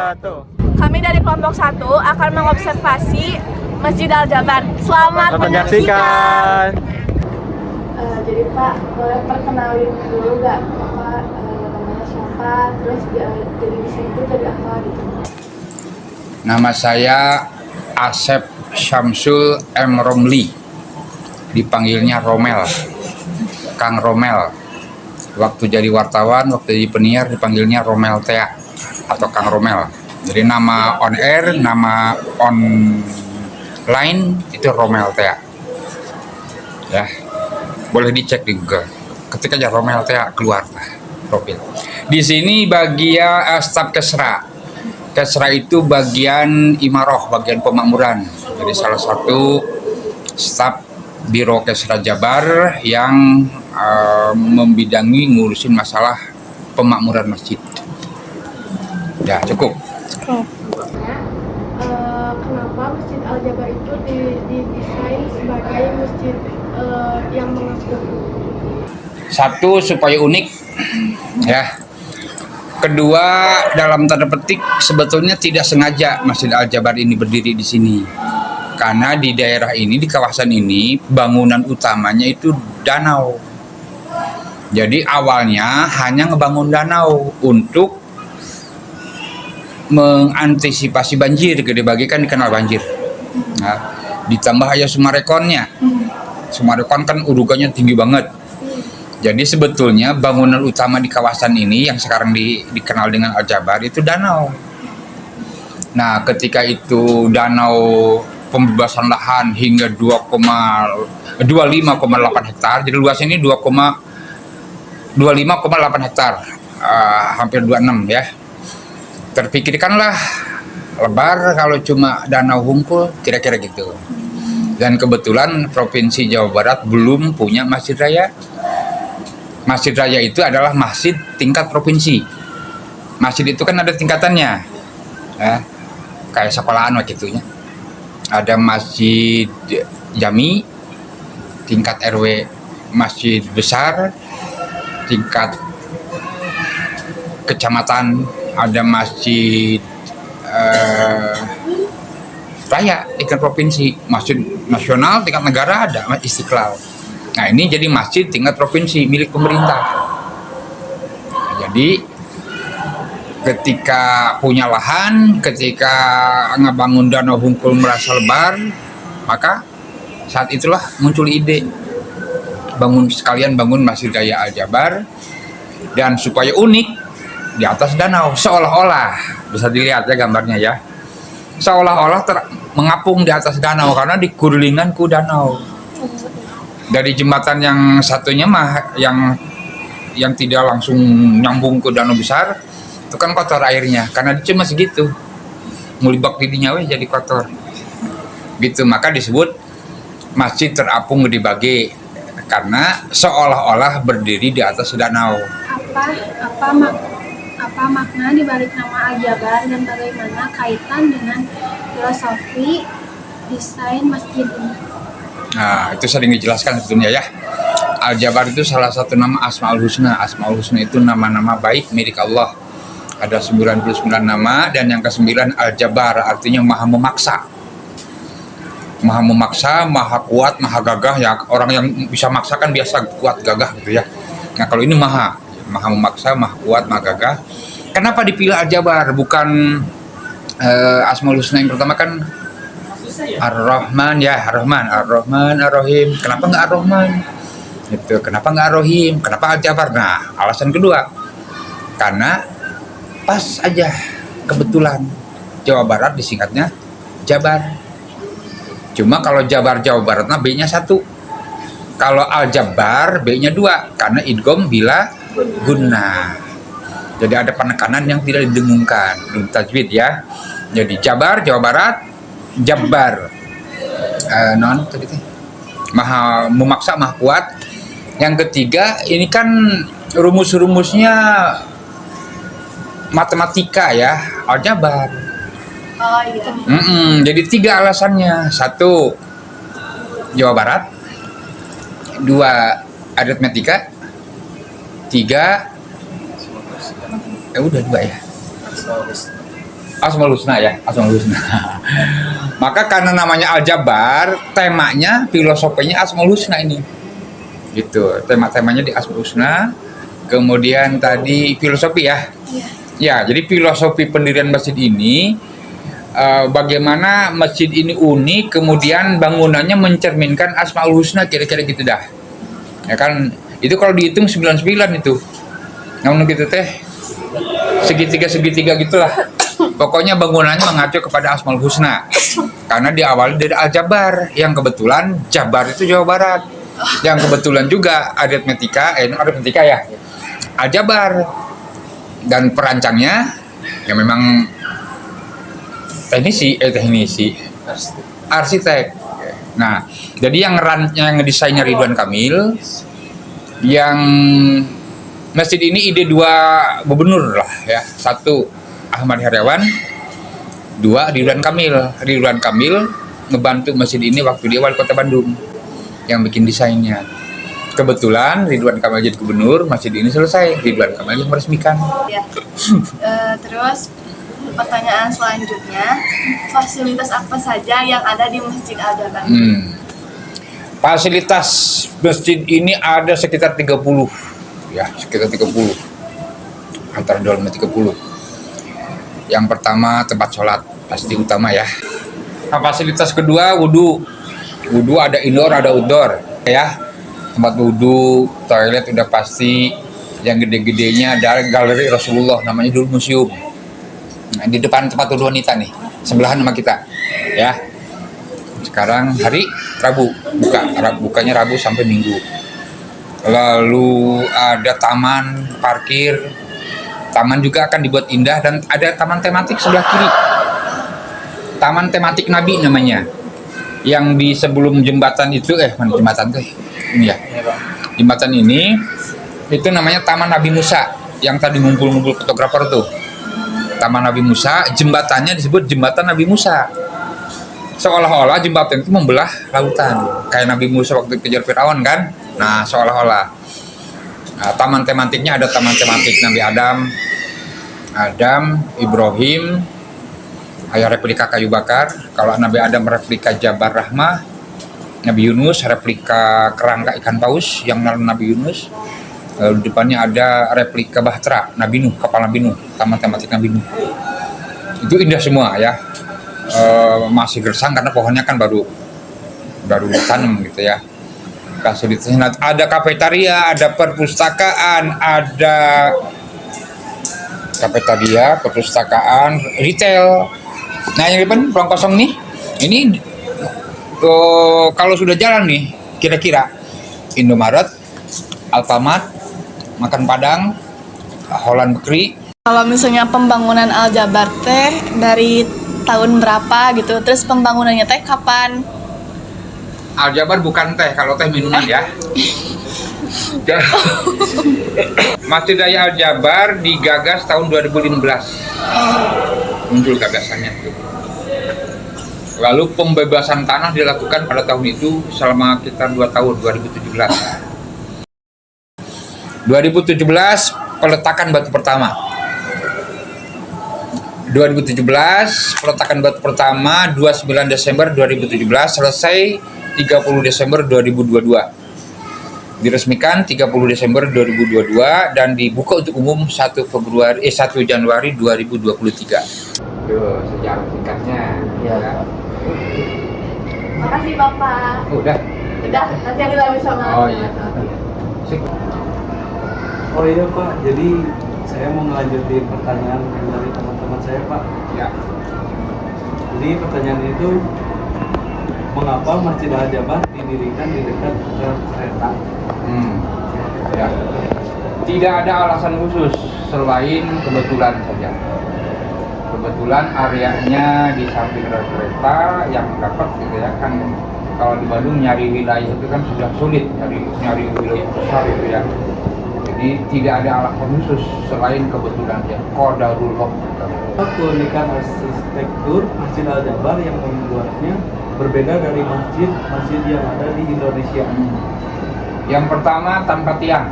wabarakatuh. Kami dari kelompok 1 akan mengobservasi Masjid Al-Jabar. Selamat menyaksikan. Jadi Pak, boleh perkenalin dulu nggak Bapak namanya siapa, terus jadi di sini tuh jadi apa gitu? Nama saya Asep Syamsul M. Romli, dipanggilnya Romel, Kang Romel. Waktu jadi wartawan, waktu jadi penyiar dipanggilnya Romel Tea atau Kang Romel. Jadi nama on air, nama online itu Romel Tea. Ya, boleh dicek di Google. Ketika aja Romel Tea keluar profil. Di sini bagian staf Kesra. Kesra itu bagian Imaroh, bagian pemakmuran. Jadi salah satu staf Biro Kesra Jabar yang membidangi ngurusin masalah pemakmuran masjid. Ya, cukup. Kenapa Masjid Al-Jabar itu didesain sebagai masjid yang mengepung? Satu, supaya unik, ya. Kedua, dalam tanda petik sebetulnya tidak sengaja Masjid Al-Jabar ini berdiri di sini. Karena di daerah ini, di kawasan ini, bangunan utamanya itu danau. Jadi awalnya hanya ngebangun danau untuk mengantisipasi banjir. Gede Bage kan dikenal banjir. Nah, ditambah aja Sumarekonnya. Sumarekon kan urugannya tinggi banget. Jadi sebetulnya bangunan utama di kawasan ini yang sekarang dikenal dengan Al-Jabar itu danau. Nah, ketika itu danau pembebasan lahan hingga 25,8 hektar, jadi luas ini 25,8 hektar, hampir 26 ya. Terpikirkanlah lebar kalau cuma danau Hungkul, kira-kira gitu. Dan kebetulan Provinsi Jawa Barat belum punya masjid raya. Masjid raya itu adalah masjid tingkat provinsi. Masjid itu kan ada tingkatannya, ya, kayak sekolahan wakitunya. Ada masjid jami, tingkat RW masjid besar, tingkat kecamatan ada masjid raya, tingkat provinsi, masjid nasional, tingkat negara ada Istiqlal. Nah, ini jadi masjid tingkat provinsi milik pemerintah. Nah, jadi ketika punya lahan, ketika ngebangun danau Hungkul merasa lebar, maka saat itulah muncul ide sekalian bangun Masjid Raya Al-Jabar, dan supaya unik di atas danau, seolah-olah bisa dilihat ya gambarnya ya, seolah-olah mengapung di atas danau karena dikurulingan ku danau. Dari jembatan yang satunya mah yang tidak langsung nyambung ke danau besar itu kan kotor airnya karena cuma segitu, mulibak didinya weh jadi kotor gitu. Maka disebut masjid terapung Gede Bage karena seolah-olah berdiri di atas danau. Apa makna dibalik nama Al-Jabar dan bagaimana kaitan dengan filosofi desain masjid ini? Nah, itu sering dijelaskan sebetulnya ya. Al-Jabar itu salah satu nama Asmaul Husna. Asmaul Husna itu nama-nama baik milik Allah. Ada 99 nama dan yang ke-9 Al-Jabar, artinya maha memaksa. Maha memaksa, maha kuat, maha gagah ya. Orang yang bisa maksa kan biasa kuat gagah gitu ya. Nah, kalau ini maha memaksa, maha kuat, maha gagah. Kenapa dipilih Al-Jabar bukan Asmaul Husna yang pertama kan Ar-Rahman ya, Ar-Rahman, Ar-Rahman, Ar-Rahim. Kenapa nggak Ar-Rahman? Gitu. Kenapa nggak Ar-Rahim? Kenapa Al-Jabar? Nah, alasan kedua, karena pas aja kebetulan Jawa Barat disingkatnya Jabar. Cuma kalau Jabar Jawa Barat, nah B-nya 1. Kalau Al-Jabar B-nya 2 karena idgham bila gunnah. Jadi ada penekanan yang tidak didengungkan, belum tajwid ya. Jadi Jabar Jawa Barat, Jabbar, maha memaksa, maha kuat. Yang ketiga, ini kan rumus-rumusnya matematika ya, Al-Jabar. Oh iya. Jadi 3 alasannya. 1, Jawa Barat. 2, aritmetika. 3, udah 2 ya. Asmaul Husna ya, Asmaul Husna. Maka karena namanya Al-Jabar, temanya, filosofinya Asmaul Husna ini. Gitu, tema-temanya di Asmaul Husna. Kemudian tadi filosofi ya. Iya. Ya, jadi filosofi pendirian masjid ini, bagaimana masjid ini unik, kemudian bangunannya mencerminkan Asmaul Husna, kira-kira gitu dah. Ya kan, itu kalau dihitung 99 itu. Namun gitu teh, segitiga gitulah. Pokoknya bangunannya mengacu kepada Asmaul Husna. Karena diawali dari Al-Jabar, yang kebetulan Jabar itu Jawa Barat. Yang kebetulan juga aritmetika ya. Al-Jabar. Dan perancangnya ya memang teknisi, arsitek. Nah, jadi yang ngedesainnya Ridwan Kamil, yang masjid ini ide dua gubernur lah ya. Satu Ahmad Heriawan, dua Ridwan Kamil. Ridwan Kamil ngebantu masjid ini waktu dia wali kota Bandung yang bikin desainnya. Kebetulan Ridwan Kamil jadi gubernur, masjid ini selesai. Ridwan Kamil yang meresmikan. Ya. Terus pertanyaan selanjutnya, fasilitas apa saja yang ada di Masjid Al-Jabar? Fasilitas masjid ini ada sekitar 30. Ya, sekitar 30. Antara 30. Yang pertama tempat sholat, pasti utama ya. Nah, fasilitas kedua wudhu. Wudhu ada indoor, ada outdoor ya. Tempat wudhu, toilet udah pasti. Yang gede-gedenya ada galeri Rasulullah, namanya dulu museum. Nah, di depan tempat wudhu wanita nih, sebelahan sama kita ya. Sekarang hari Rabu bukanya Rabu sampai Minggu. Lalu ada taman, parkir. Taman juga akan dibuat indah dan ada taman tematik sebelah kiri. Taman tematik Nabi namanya. Yang di sebelum jembatan itu mana jembatan tuh? Ini ya. Jembatan ini itu namanya Taman Nabi Musa, yang tadi ngumpul-ngumpul fotografer tuh. Taman Nabi Musa, jembatannya disebut jembatan Nabi Musa. Seolah-olah jembatan itu membelah lautan, kayak Nabi Musa waktu kejar Firaun kan. Nah, seolah-olah. Nah, taman tematiknya ada taman tematik Nabi Adam, Ibrahim, ayah replika kayu bakar. Kalau Nabi Adam replika Jabar Rahmah, Nabi Yunus replika kerangka ikan paus yang Nabi Yunus. Lalu di depannya ada replika Bahtera Nabi Nuh, kapal Nabi Nuh, taman tematik Nabi Nuh. Itu indah semua ya. Masih gersang karena pohonnya kan baru ditanam gitu ya. Fasilitasnya ada kafetaria, ada perpustakaan, ada kafetaria, perpustakaan, retail. Nah, yang depan ruang kosong nih, ini kalau sudah jalan nih, kira-kira Indomaret, Alfamart, Makan Padang, Holland Bakery. Kalau misalnya pembangunan Al-Jabar teh dari tahun berapa gitu, terus pembangunannya teh kapan? Al-Jabar bukan teh, kalau teh minuman ya. Masjid Raya Al-Jabar digagas tahun 2015. Muncul gagasannya itu. Lalu pembebasan tanah dilakukan pada tahun itu selama sekitar 2 tahun, 2017. 2017 peletakan batu pertama. 2017 peletakan batu pertama 29 Desember 2017, selesai 30 Desember 2022. Diresmikan 30 Desember 2022 dan dibuka untuk umum 1 Januari 2023. Tuh, sejarah singkatnya. Ya. Makasih Bapak. Udah, nanti ada lagi sama. Oh iya. Oh iya Pak, jadi saya mau ngelanjutin pertanyaan dari teman-teman saya Pak. Ya. Jadi pertanyaan itu, mengapa Masjid Al-Jabar didirikan di dekat rel kereta? Ya. Tidak ada alasan khusus selain kebetulan saja. Kebetulan areanya di samping rel kereta yang dapat gitu ya kan. Kalau di Bandung nyari wilayah itu kan sudah sulit, nyari wilayah besar itu ya. Jadi tidak ada alasan khusus selain kebetulan ya. Qadarullah. Keunikan arsitektur Masjid Al-Jabar yang membuatnya berbeda dari masjid yang ada di Indonesia. Yang pertama, tanpa tiang.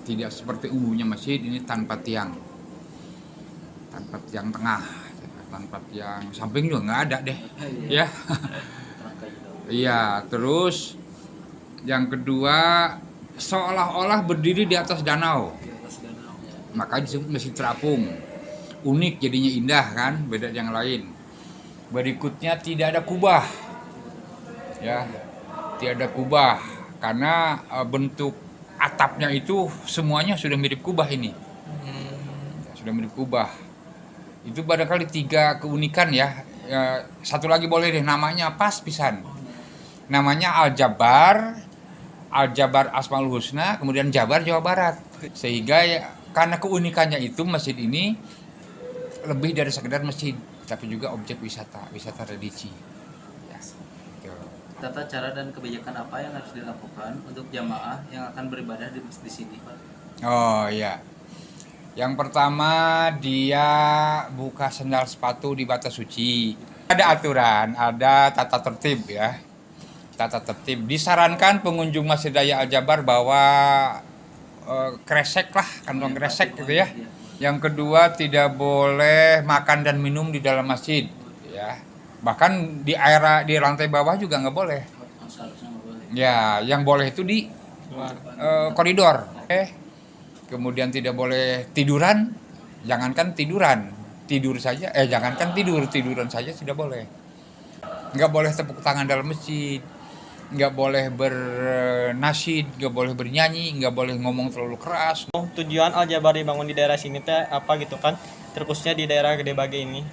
Tidak seperti umumnya masjid, ini tanpa tiang. Tanpa tiang tengah. tempat yang samping juga nggak ada deh, ya. Iya, terus yang kedua seolah-olah berdiri di atas danau, makanya disebut Masjid Terapung. Unik jadinya, indah kan, beda yang lain. Berikutnya tidak ada kubah, ya, tidak ada kubah karena bentuk atapnya itu semuanya sudah mirip kubah ini, sudah mirip kubah. Itu barangkali 3 keunikan ya. Satu lagi boleh deh, namanya pas pisan. Namanya Al-Jabar, Al-Jabar Asmaul Husna, kemudian Jabar Jawa Barat. Sehingga karena keunikannya itu masjid ini lebih dari sekedar masjid, tapi juga objek wisata religi. Ya, gitu. Tata cara dan kebijakan apa yang harus dilakukan untuk jamaah yang akan beribadah di sini, Pak? Oh iya. Yang pertama, dia buka sandal sepatu di batas suci. Ada aturan, ada tata tertib ya. Tata tertib. Disarankan pengunjung Masjid Raya Al-Jabar bawa kresek lah, kantong kresek gitu ya. Yang kedua, tidak boleh makan dan minum di dalam masjid ya. Bahkan di lantai bawah juga nggak boleh. Ya, yang boleh itu di koridor. Kemudian tidak boleh tiduran, jangankan tiduran, tiduran saja tidak boleh. Nggak boleh tepuk tangan dalam masjid, nggak boleh bernasyid, nggak boleh bernyanyi, nggak boleh ngomong terlalu keras. Tujuan Al-Jabar dibangun di daerah sini teh apa gitu kan, terkhususnya di daerah Gede Bage ini?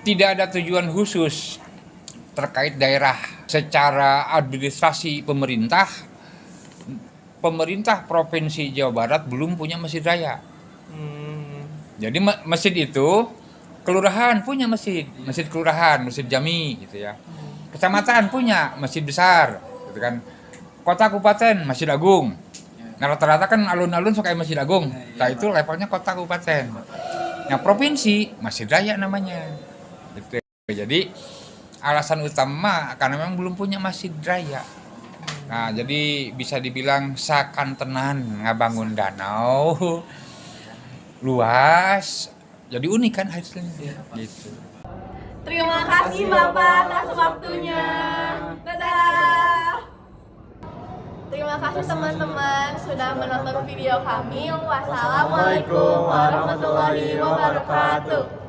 Tidak ada tujuan khusus terkait daerah. Secara administrasi pemerintah Provinsi Jawa Barat belum punya masjid raya. Jadi masjid itu kelurahan punya masjid kelurahan, masjid jami gitu ya. Kecamatan punya masjid besar, gitu kan. Kota kabupaten masjid agung. Nah, rata-rata kan alun-alun suka masjid agung. Nah, itu levelnya kota kabupaten. Nah, provinsi masjid raya namanya. Gitu. Jadi alasan utama karena memang belum punya masjid raya. Nah, jadi bisa dibilang sakan tenan ngabangun danau luas. Jadi unik kan hasilnya gitu. Terima kasih Bapak atas waktunya. Dadah. Terima kasih teman-teman sudah menonton video kami. Wassalamualaikum warahmatullahi wabarakatuh.